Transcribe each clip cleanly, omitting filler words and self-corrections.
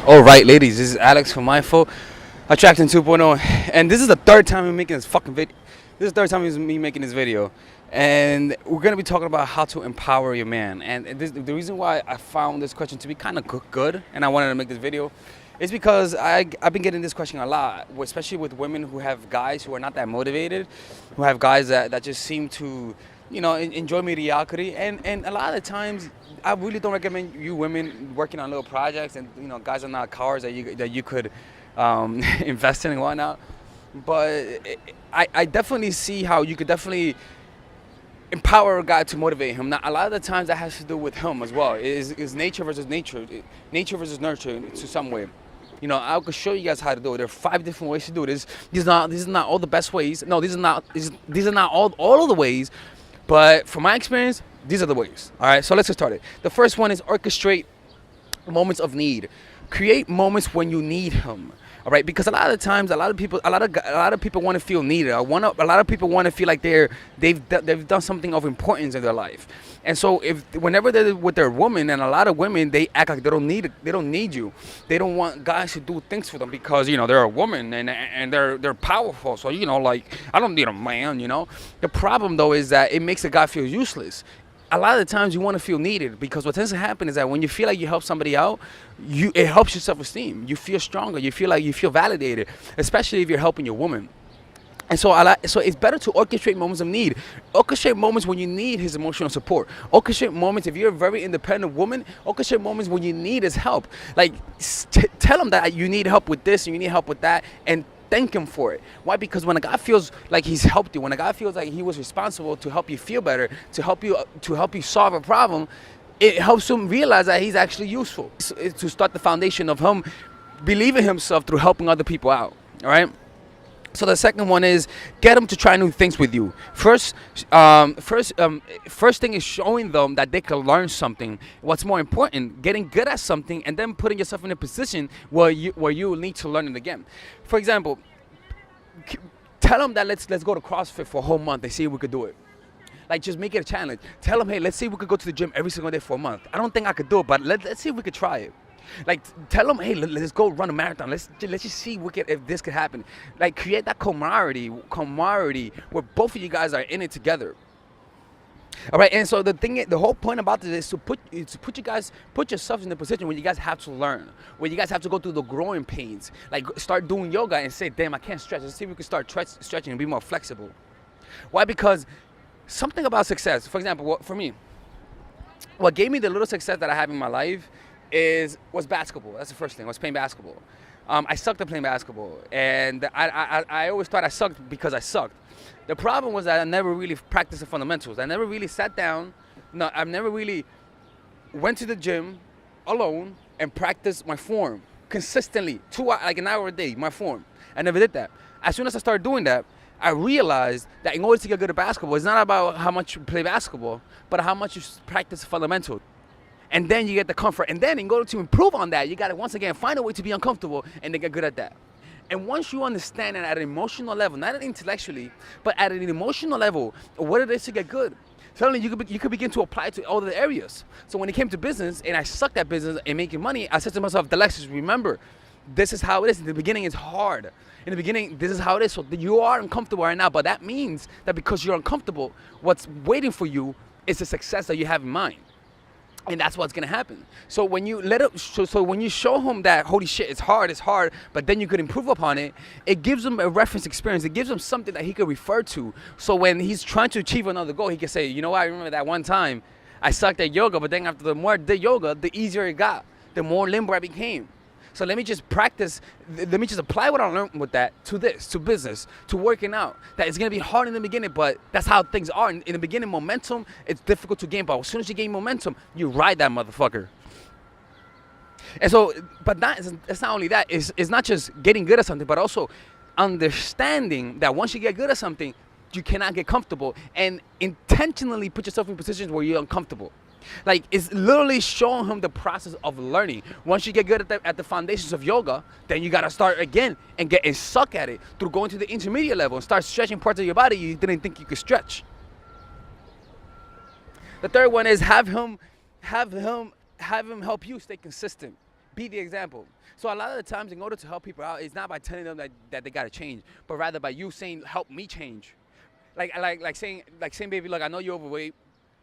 All right, ladies, this is Alex from Mindful Attraction 2.0, and this is the third time I'm making this fucking video. This is the third time it's me making this video, and we're gonna be talking about how to empower your man. And the reason why I found this question to be kind of good, and I wanted to make this video, is because I've been getting this question a lot, especially with women who have guys who are not that motivated, who have guys that just seem to enjoy mediocrity, and a lot of the times I really don't recommend you women working on little projects, and guys are not cars that you could invest in and whatnot. But I definitely see how you could definitely empower a guy to motivate him. Now, a lot of the times that has to do with him as well. Is nature versus nature versus nurture to some way. I could show you guys how to do it. There are 5 different ways to do this. These are not all the best ways. No, these are not all of the ways. But from my experience, these are the ways. All right, so let's get started. The first one is orchestrate moments of need. Create moments when you need him. All right, because a lot of times, a lot of people want to feel needed. A lot of people want to feel like they've done something of importance in their life. And so whenever they're with their woman, and a lot of women, they act like they don't need you. They don't want guys to do things for them because they're a woman and they're powerful. So like, I don't need a man. The problem though is that it makes a guy feel useless. A lot of the times you want to feel needed, because what tends to happen is that when you feel like you help somebody out, it helps your self-esteem. You feel stronger. You feel validated, especially if you're helping your woman. And so it's better to orchestrate moments of need. Orchestrate moments when you need his emotional support. Orchestrate moments if you're a very independent woman. Orchestrate moments when you need his help. Like, tell him that you need help with this and you need help with that, and thank him for it. Why? Because when a guy feels like he's helped you, when a guy feels like he was responsible to help you feel better, to help you solve a problem, it helps him realize that he's actually useful. It's to start the foundation of him believing himself through helping other people out. All right. So the second one is get them to try new things with you. First thing is showing them that they can learn something. What's more important, getting good at something, and then putting yourself in a position where you will need to learn it again. For example, tell them that let's go to CrossFit for a whole month and see if we could do it. Like, just make it a challenge. Tell them, hey, let's see if we could go to the gym every single day for a month. I don't think I could do it, but let's see if we could try it. Like, tell them, hey, let's go run a marathon. Let's just see if this could happen. Like, create that camaraderie where both of you guys are in it together. All right, and so the whole point about this is to put yourselves in the position where you guys have to learn, where you guys have to go through the growing pains. Like, start doing yoga and say, damn, I can't stretch. Let's see if we can start stretching and be more flexible. Why? Because something about success. For example, for me, what gave me the little success that I have in my life was basketball. That's the first thing. Was playing basketball. I sucked at playing basketball, and I always thought I sucked because I sucked. The problem was that I never really practiced the fundamentals. I never really sat down. No, I've never really went to the gym alone and practiced my form consistently, like an hour a day. My form. I never did that. As soon as I started doing that, I realized that in order to get good at basketball, it's not about how much you play basketball, but how much you practice fundamentals. And then you get the comfort. And then in order to improve on that, you got to once again find a way to be uncomfortable and then get good at that. And once you understand it at an emotional level, not intellectually, but at an emotional level, what it is to get good, suddenly you could begin to apply it to all the areas. So when it came to business, and I sucked at business and making money, I said to myself, Alexis, remember, this is how it is. In the beginning, it's hard. In the beginning, this is how it is. So you are uncomfortable right now, but that means that because you're uncomfortable, what's waiting for you is the success that you have in mind. And that's what's gonna happen. So when you when you show him that, holy shit, it's hard, but then you could improve upon it, it gives him a reference experience. It gives him something that he could refer to. So when he's trying to achieve another goal, he can say, you know what, I remember that one time I sucked at yoga, but then after the more I did yoga, the easier it got, the more limber I became. So let me just practice, let me just apply what I learned with that to this, to business, to working out. That it's gonna be hard in the beginning, but that's how things are. In the beginning, momentum, it's difficult to gain, but as soon as you gain momentum, you ride that motherfucker. And so, but it's not only that, it's not just getting good at something, but also understanding that once you get good at something, you cannot get comfortable, and intentionally put yourself in positions where you're uncomfortable. Like, it's literally showing him the process of learning. Once you get good at the foundations of yoga, then you gotta start again and suck at it through going to the intermediate level and start stretching parts of your body you didn't think you could stretch. The third one is have him help you stay consistent. Be the example. So a lot of the times, in order to help people out, it's not by telling them that they gotta change, but rather by you saying, "Help me change." Like saying, baby, look, I know you're overweight,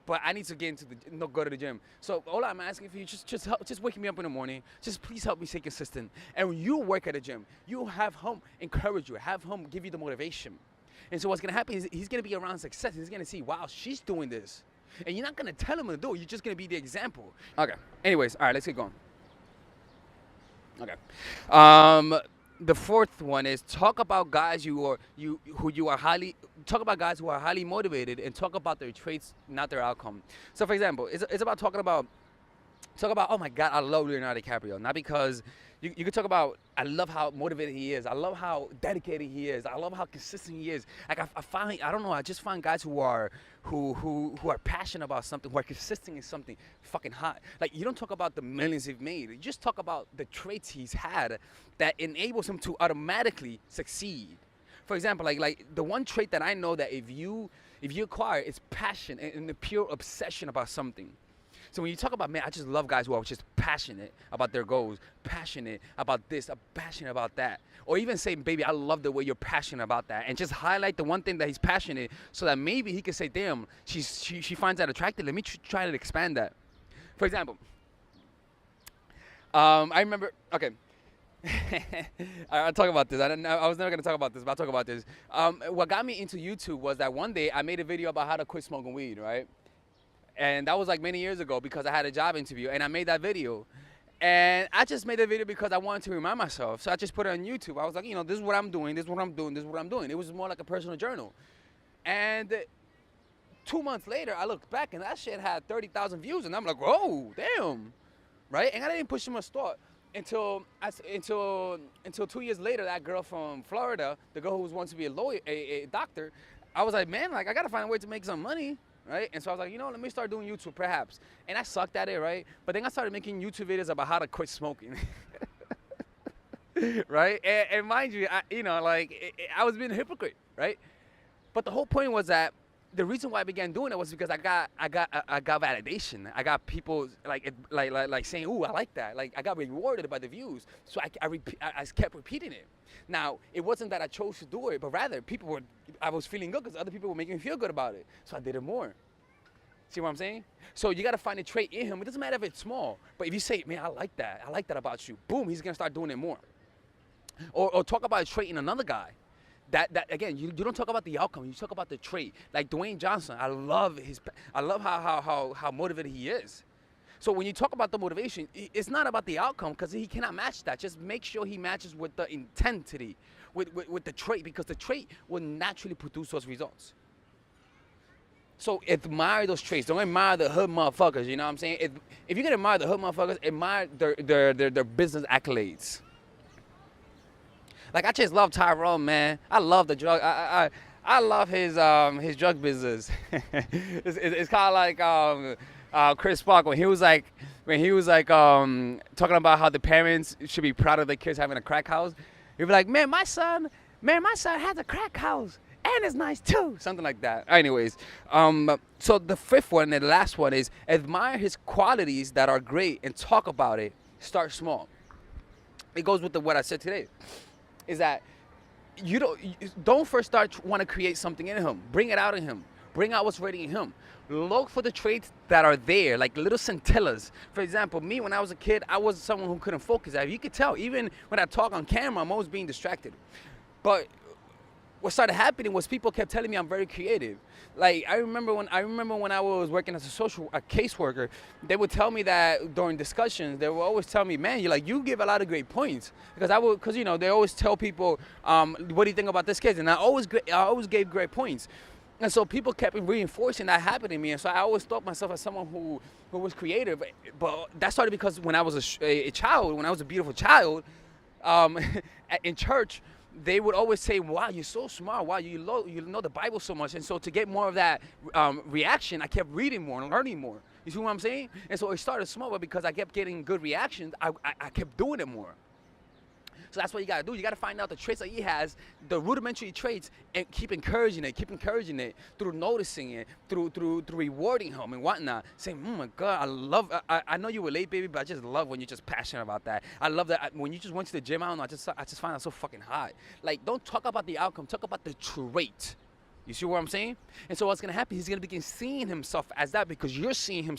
but I need to get into go to the gym. So all I'm asking for you, just wake me up in the morning. Just please help me stay consistent. And when you work at the gym, you have him encourage you, have him give you the motivation. And so what's gonna happen is he's gonna be around success. He's gonna see, wow, she's doing this, and you're not gonna tell him to do it. You're just gonna be the example. Okay. Anyways, all right, let's get going. Okay. The fourth one is talk about guys who you are highly talk about guys who are highly motivated and talk about their traits, not their outcome. So for example, it's about talk about, oh my God, I love Leonardo DiCaprio. Not because you can talk about, I love how motivated he is. I love how dedicated he is. I love how consistent he is. Like I don't know, I just find guys who are passionate about something, who are consistent in something, fucking hot. Like you don't talk about the millions he's made. You just talk about the traits he's had that enables him to automatically succeed. For example, like the one trait that I know that if you acquire is passion and the pure obsession about something. So when you talk about, man, I just love guys who are just passionate about their goals, passionate about this, passionate about that. Or even say, baby, I love the way you're passionate about that. And just highlight the one thing that he's passionate so that maybe he can say, damn, she finds that attractive. Let me try to expand that. For example, I remember, okay. I'll talk about this. I was never going to talk about this, but I'll talk about this. What got me into YouTube was that one day I made a video about how to quit smoking weed, right? And that was like many years ago because I had a job interview and I made that video. And I just made the video because I wanted to remind myself. So I just put it on YouTube. I was like, this is what I'm doing, this is what I'm doing, this is what I'm doing. It was more like a personal journal. And 2 months later, I looked back and that shit had 30,000 views. And I'm like, oh, damn. Right? And I didn't push too much thought until 2 years later, that girl from Florida, the girl who wants to be a lawyer, a doctor, I was like, man, like I got to find a way to make some money. Right? And so I was like, let me start doing YouTube perhaps. And I sucked at it, right? But then I started making YouTube videos about how to quit smoking. Right? And mind you, I was being a hypocrite, right? But the whole point was that the reason why I began doing it was because I got validation. I got people like saying, "Ooh, I like that." Like I got rewarded by the views. So I kept repeating it. Now it wasn't that I chose to do it, but rather I was feeling good because other people were making me feel good about it. So I did it more. See what I'm saying? So you got to find a trait in him. It doesn't matter if it's small, but if you say, "Man, I like that about you," boom, he's gonna start doing it more. Or talk about a trait in another guy. That again, you don't talk about the outcome. You talk about the trait. Like Dwayne Johnson, I love how motivated he is. So when you talk about the motivation, it's not about the outcome because he cannot match that. Just make sure he matches with the intensity, with the trait, because the trait will naturally produce those results. So admire those traits. Don't admire the hood motherfuckers. You know what I'm saying? If you're gonna admire the hood motherfuckers, admire their business accolades. Like I just love Tyrone, man. I love the drug. I love his drug business. it's kind of like Chris Rock when he was like talking about how the parents should be proud of their kids having a crack house. He'd be like, man, my son has a crack house and it's nice too. Something like that. Anyways, so the fifth one and the last one is admire his qualities that are great and talk about it. Start small. It goes with what I said today. Is that you don't first start want to create something in him. Bring it out in him. Bring out what's already in him. Look for the traits that are there, like little scintillas. For example, me when I was a kid, I was someone who couldn't focus. You could tell, even when I talk on camera, I'm always being distracted. But what started happening was people kept telling me I'm very creative. Like I remember when I was working as a caseworker, they would tell me that during discussions, they would always tell me, man, you give a lot of great points. Because they always tell people, what do you think about this case? And I always gave great points. And so people kept reinforcing that happening to me. And so I always thought myself as someone who was creative. But that started because when I was a child, when I was a beautiful child, in church, they would always say, wow, you're so smart. Wow, you know the Bible so much. And so to get more of that reaction, I kept reading more and learning more. You see what I'm saying? And so it started small, but because I kept getting good reactions, I kept doing it more. So that's what you gotta do. You gotta find out the traits that he has, the rudimentary traits, and keep encouraging it through noticing it, through rewarding him and whatnot. Saying, oh my God, I know you were late, baby, but I just love when you're just passionate about that. I love that when you just went to the gym. I don't know, I just find that so fucking hot. Like, don't talk about the outcome, talk about the trait. You see what I'm saying? And so what's gonna happen? He's gonna begin seeing himself as that because you're seeing him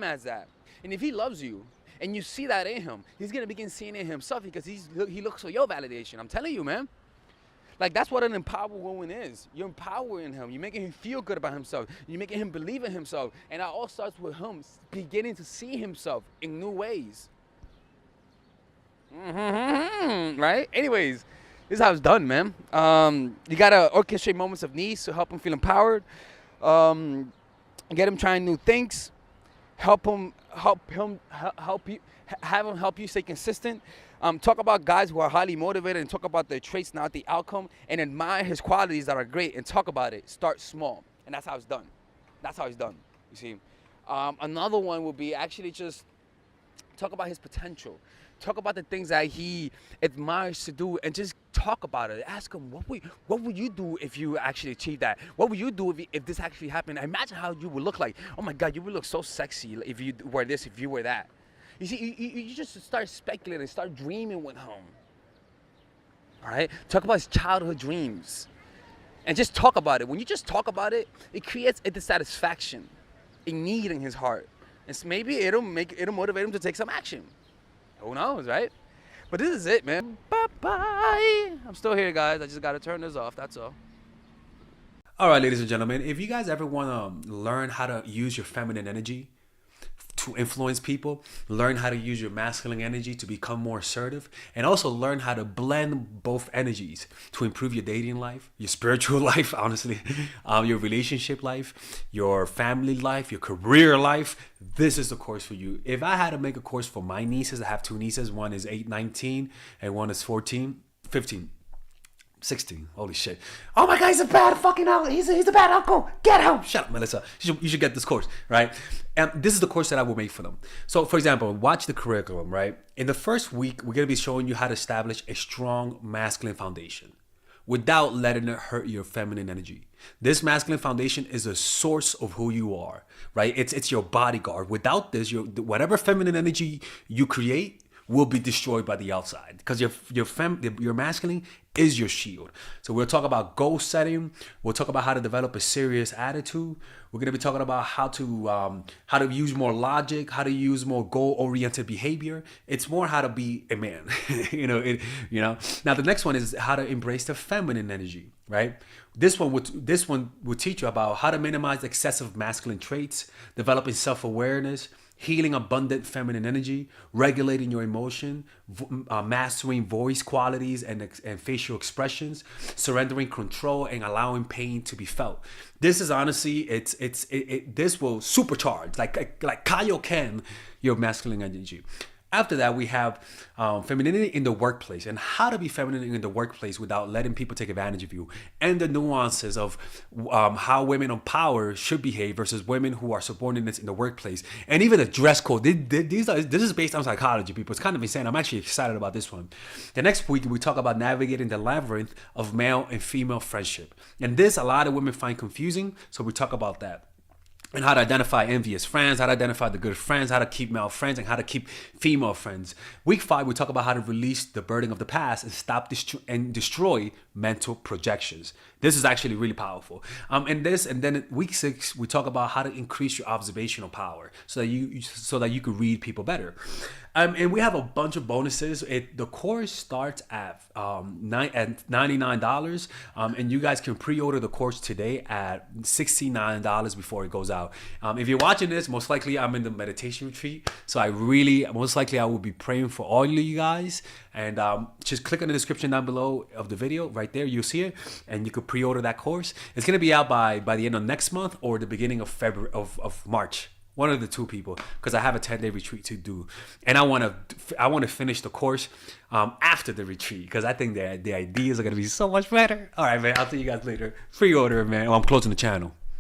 as that. And if he loves you, and you see that in him, he's gonna begin seeing it in himself because he looks for your validation. I'm telling you, man. Like, that's what an empowered woman is. You're empowering him. You're making him feel good about himself. You're making him believe in himself. And that all starts with him beginning to see himself in new ways. Right? Anyways, this is how it's done, man. You gotta orchestrate moments of needs to help him feel empowered. Get him trying new things. Have him help you stay consistent. Talk about guys who are highly motivated and talk about their traits, not the outcome, and admire his qualities that are great and talk about it. Start small, and that's how it's done. That's how it's done. You see, another one would be actually just talk about his potential. Talk about the things that he admires to do, and just talk about it. Ask him, what would you do if you actually achieve that? What would you do if this actually happened? Imagine how you would look like. Oh my God, you would look so sexy if you were this, if you were that. You see, you just start speculating, start dreaming with him. All right? Talk about his childhood dreams. And just talk about it. When you just talk about it, it creates a dissatisfaction, a need in his heart. And so maybe it'll motivate him to take some action. Who knows, right? But this is it, man. Bye-bye. I'm still here, guys. I just got to turn this off. That's all. All right, ladies and gentlemen, if you guys ever want to learn how to use your feminine energy to influence people, learn how to use your masculine energy to become more assertive, and also learn how to blend both energies to improve your dating life, your spiritual life, honestly, your relationship life, your family life, your career life, this is the course for you. If I had to make a course for my nieces, I have two nieces, one is 19 and one is 15. 16. Holy shit. Oh my God, he's a bad fucking uncle. He's a bad uncle. Get him. Shut up, Melissa. You should get this course, right? And this is the course that I will make for them. So, for example, watch the curriculum, right? In the first week, we're going to be showing you how to establish a strong masculine foundation without letting it hurt your feminine energy. This masculine foundation is a source of who you are, right? It's your bodyguard. Without this, whatever feminine energy you create will be destroyed by the outside because your masculine is your shield. So we'll talk about goal setting. We'll talk about how to develop a serious attitude. We're going to be talking about how to use more logic, how to use more goal-oriented behavior. It's more how to be a man. Now the next one is how to embrace the feminine energy, right? This one would teach you about how to minimize excessive masculine traits, developing self-awareness, healing abundant feminine energy, regulating your emotion, mastering voice qualities and facial expressions, surrendering control, and allowing pain to be felt. This is honestly, this will supercharge, like Kaioken, your masculine energy. After that, we have femininity in the workplace and how to be feminine in the workplace without letting people take advantage of you, and the nuances of how women on power should behave versus women who are subordinates in the workplace, and even the dress code. This is based on psychology, people. It's kind of insane. I'm actually excited about this one. The next week, we talk about navigating the labyrinth of male and female friendship. And this, a lot of women find confusing, so we talk about that. And how to identify envious friends, how to identify the good friends, how to keep male friends, and how to keep female friends. Week 5, we talk about how to release the burden of the past and stop and destroy mental projections. This is actually really powerful. And then week 6, we talk about how to increase your observational power so that you can read people better. And we have a bunch of bonuses. The course starts at $99, and you guys can pre-order the course today at $69 before it goes out. If you're watching this, most likely I'm in the meditation retreat, so I will be praying for all of you guys. And just click on the description down below of the video. Right there, you'll see it, and you could pre-order that course. It's gonna be out by the end of next month or the beginning of February of March. One of the two, people, because I have a 10-day retreat to do, and I want to finish the course after the retreat because I think the ideas are gonna be so much better. All right, man. I'll see you guys later. Pre-order, man. Oh, I'm closing the channel.